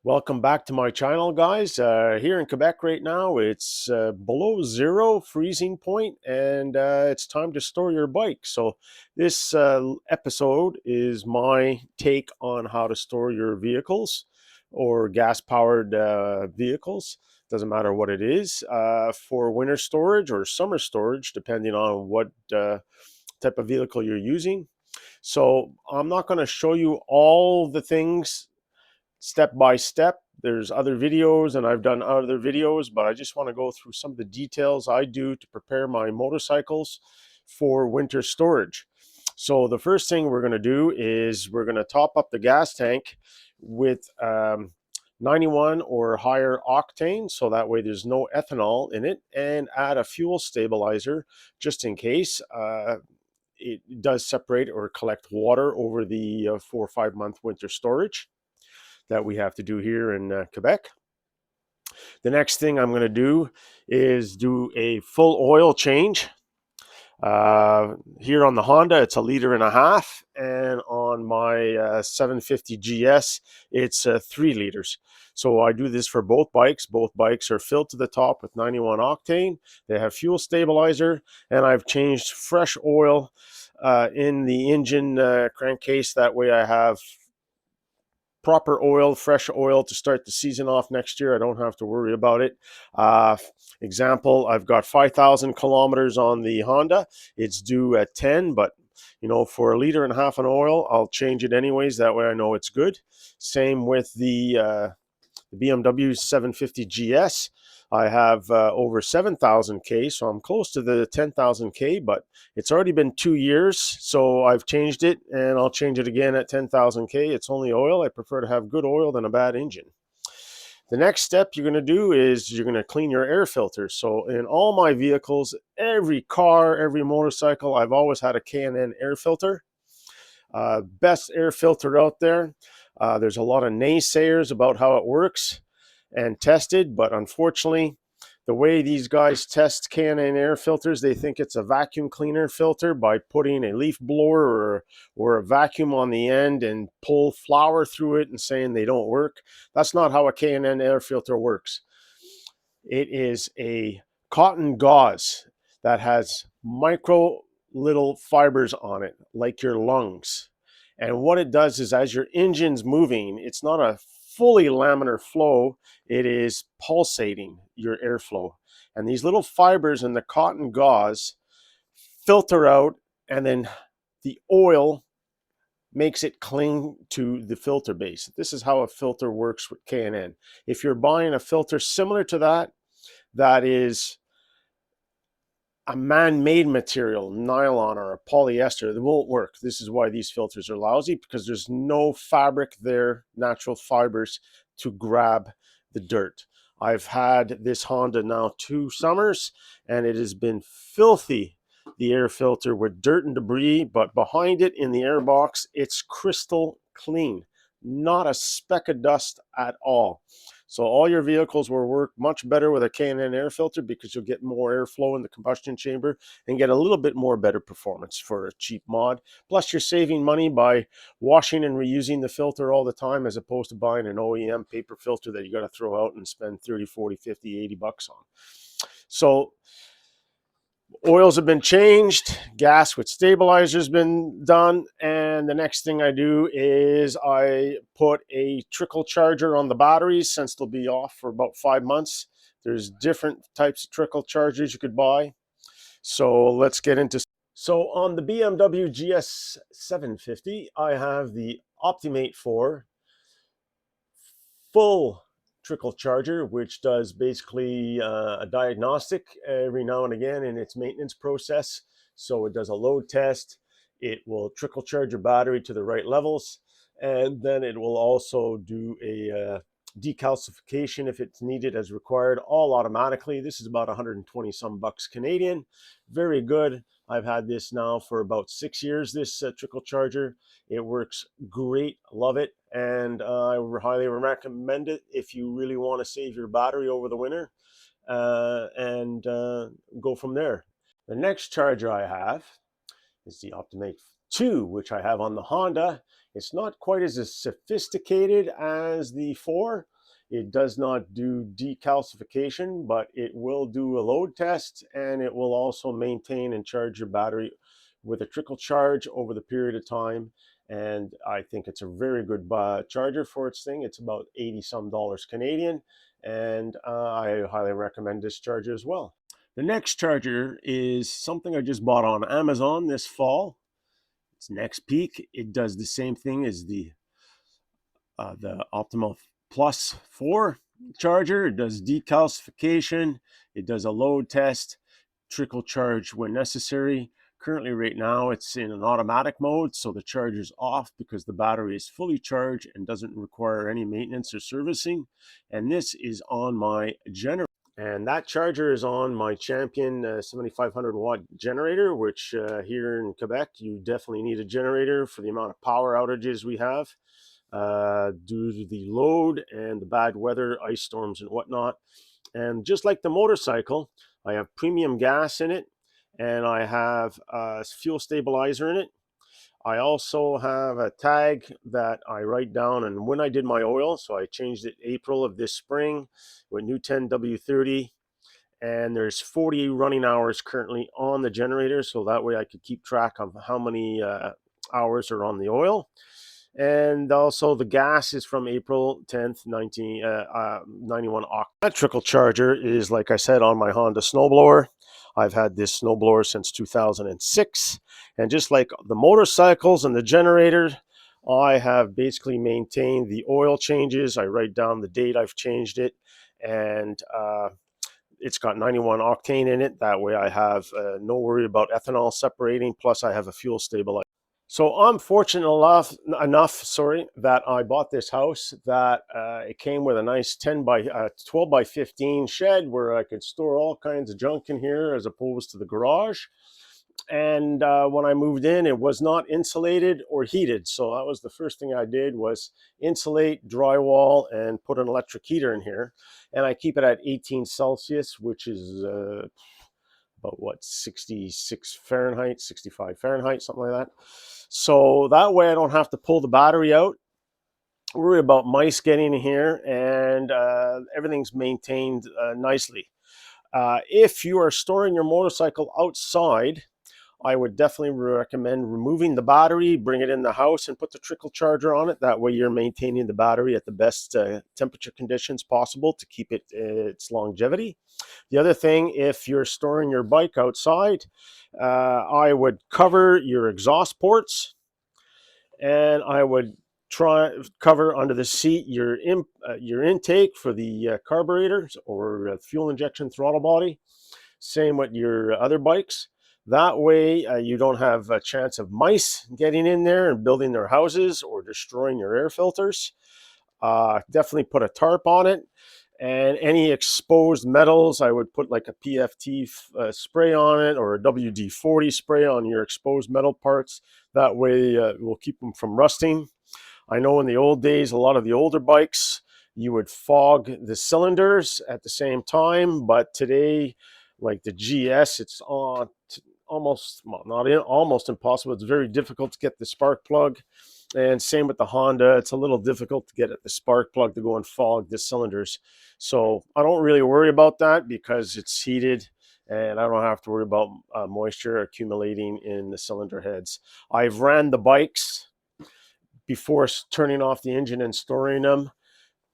Welcome back to my channel, guys. Here in Quebec right now, it's below zero freezing point, and it's time to store your bike. So this episode is my take on how to store your vehicles or gas-powered vehicles. Doesn't matter what it is, for winter storage or summer storage, depending on what type of vehicle you're using. So I'm not going to show you all the things step by step. There's other videos and I've done other videos, but I just want to go through some of the details I do to prepare my motorcycles for winter storage. So the first thing we're going to do is we're going to top up the gas tank with 91 or higher octane, so that way there's no ethanol in it, and add a fuel stabilizer just in case it does separate or collect water over the 4 or 5 month winter storage that we have to do here in Quebec. The next thing I'm going to do is do a full oil change. Here on the Honda, it's 1.5 liters, and on my 750 GS, it's 3 liters. So I do this for both bikes. Both bikes are filled to the top with 91 octane. They have fuel stabilizer, and I've changed fresh oil in the engine crankcase. That way I have proper oil, fresh oil to start the season off next year. I don't have to worry about it. Example, I've got 5,000 kilometers on the Honda. It's due at 10, but for 1.5 liters of oil, I'll change it anyways. That way I know it's good. Same with the BMW 750 GS. I have over 7,000K, so I'm close to the 10,000K, but it's already been 2 years, so I've changed it, and I'll change it again at 10,000K. It's only oil. I prefer to have good oil than a bad engine. The next step you're going to do is you're going to clean your air filter. So in all my vehicles, every car, every motorcycle, I've always had a K&N air filter. Best air filter out there. There's a lot of naysayers about how it works and tested, but unfortunately, the way these guys test K&N air filters, they think it's a vacuum cleaner filter by putting a leaf blower or a vacuum on the end and pull flour through it and saying they don't work. That's not how a K&N air filter works. It is a cotton gauze that has micro little fibers on it, like your lungs. And what it does is, as your engine's moving, it's not a fully laminar flow, it is pulsating your airflow. And these little fibers in the cotton gauze filter out, and then the oil makes it cling to the filter base. This is how a filter works with K&N. If you're buying a filter similar to that, that is a man-made material, nylon or a polyester, that won't work. This is why these filters are lousy, because there's no fabric there, natural fibers, to grab the dirt. I've had this Honda now 2 summers, and it has been filthy, the air filter, with dirt and debris, but behind it in the air box, it's crystal clean. Not a speck of dust at all. So all your vehicles will work much better with a K&N air filter, because you'll get more airflow in the combustion chamber and get a little bit more better performance for a cheap mod. Plus you're saving money by washing and reusing the filter all the time, as opposed to buying an OEM paper filter that you got to throw out and spend 30, 40, 50, 80 bucks on. So oils have been changed, gas with stabilizers been done, and the next thing I do is I put a trickle charger on the batteries, since they'll be off for about 5 months. There's different types of trickle chargers you could buy. So let's get into. So on the BMW GS 750, I have the Optimate 4 full trickle charger, which does basically a diagnostic every now and again in its maintenance process. So it does a load test, it will trickle charge your battery to the right levels, and then it will also do a decalcification if it's needed as required, all automatically. This is about 120 some bucks Canadian. Very good. I've had this now for about 6 years, this trickle charger. It works great, love it, and I highly recommend it if you really want to save your battery over the winter, and go from there. The next charger I have is the Optimate 2, which I have on the Honda. It's not quite as sophisticated as the 4, It does not do decalcification, but it will do a load test, and it will also maintain and charge your battery with a trickle charge over the period of time. And I think it's a very good charger for its thing. It's about 80 some dollars Canadian, and I highly recommend this charger as well. The next charger is something I just bought on Amazon this fall. It's NextPeak. It does the same thing as the Optimal Plus 4 charger. It does decalcification. It does a load test, trickle charge when necessary. Currently, right now, it's in an automatic mode, so the charge is off because the battery is fully charged and doesn't require any maintenance or servicing. And this is on my generator. And that charger is on my Champion 7500 watt generator, which here in Quebec, you definitely need a generator for the amount of power outages we have due to the load and the bad weather, ice storms and whatnot. And just like the motorcycle, I have premium gas in it, and I have a fuel stabilizer in it. I also have a tag that I write down and when I did my oil. So I changed it April of this spring with new 10W30. And there's 40 running hours currently on the generator. So that way I could keep track of how many hours are on the oil. And also the gas is from April 10th, 91 octane. That trickle charger is, like I said, on my Honda snowblower. I've had this snowblower since 2006. And just like the motorcycles and the generator, I have basically maintained the oil changes. I write down the date I've changed it. And it's got 91 octane in it. That way I have no worry about ethanol separating. Plus I have a fuel stabilizer. So I'm fortunate enough, that I bought this house that it came with a nice 12 by 15 shed where I could store all kinds of junk in here as opposed to the garage. And when I moved in, it was not insulated or heated. So that was the first thing I did, was insulate, drywall, and put an electric heater in here. And I keep it at 18 Celsius, which is about what, 66 Fahrenheit, 65 Fahrenheit, something like that. So that way I don't have to pull the battery out, worry about mice getting in here, and everything's maintained nicely. If you are storing your motorcycle outside, I would definitely recommend removing the battery, bring it in the house, and put the trickle charger on it. That way you're maintaining the battery at the best temperature conditions possible to keep it its longevity. The other thing, if you're storing your bike outside, I would cover your exhaust ports, and I would cover under the seat your intake for the carburetors or fuel injection throttle body. Same with your other bikes. That way you don't have a chance of mice getting in there and building their houses or destroying your air filters. Definitely put a tarp on it. And any exposed metals, I would put like a PFT spray on it or a WD-40 spray on your exposed metal parts. That way we'll keep them from rusting. I know in the old days, a lot of the older bikes, you would fog the cylinders at the same time. But today, like the GS, it's on almost, well, not almost impossible. It's very difficult to get the spark plug. And same with the Honda. It's a little difficult to get at the spark plug to go and fog the cylinders. So I don't really worry about that because it's heated and I don't have to worry about moisture accumulating in the cylinder heads. I've ran the bikes before turning off the engine and storing them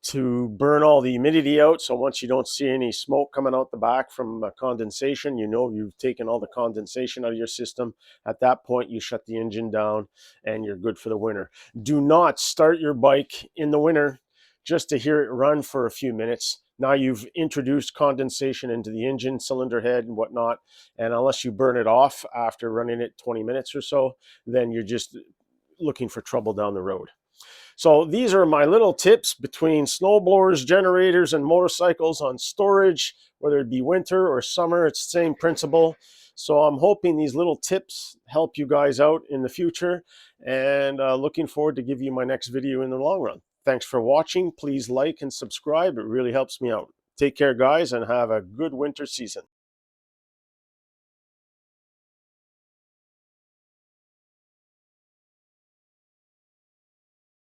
to burn all the humidity out. So once you don't see any smoke coming out the back from condensation, you know you've taken all the condensation out of your system. At that point, you shut the engine down and you're good for the winter. Do not start your bike in the winter just to hear it run for a few minutes. Now you've introduced condensation into the engine, cylinder head and whatnot. And unless you burn it off after running it 20 minutes or so, then you're just looking for trouble down the road. So these are my little tips between snowblowers, generators, and motorcycles on storage, whether it be winter or summer. It's the same principle. So I'm hoping these little tips help you guys out in the future, and looking forward to give you my next video in the long run. Thanks for watching. Please like and subscribe. It really helps me out. Take care, guys, and have a good winter season.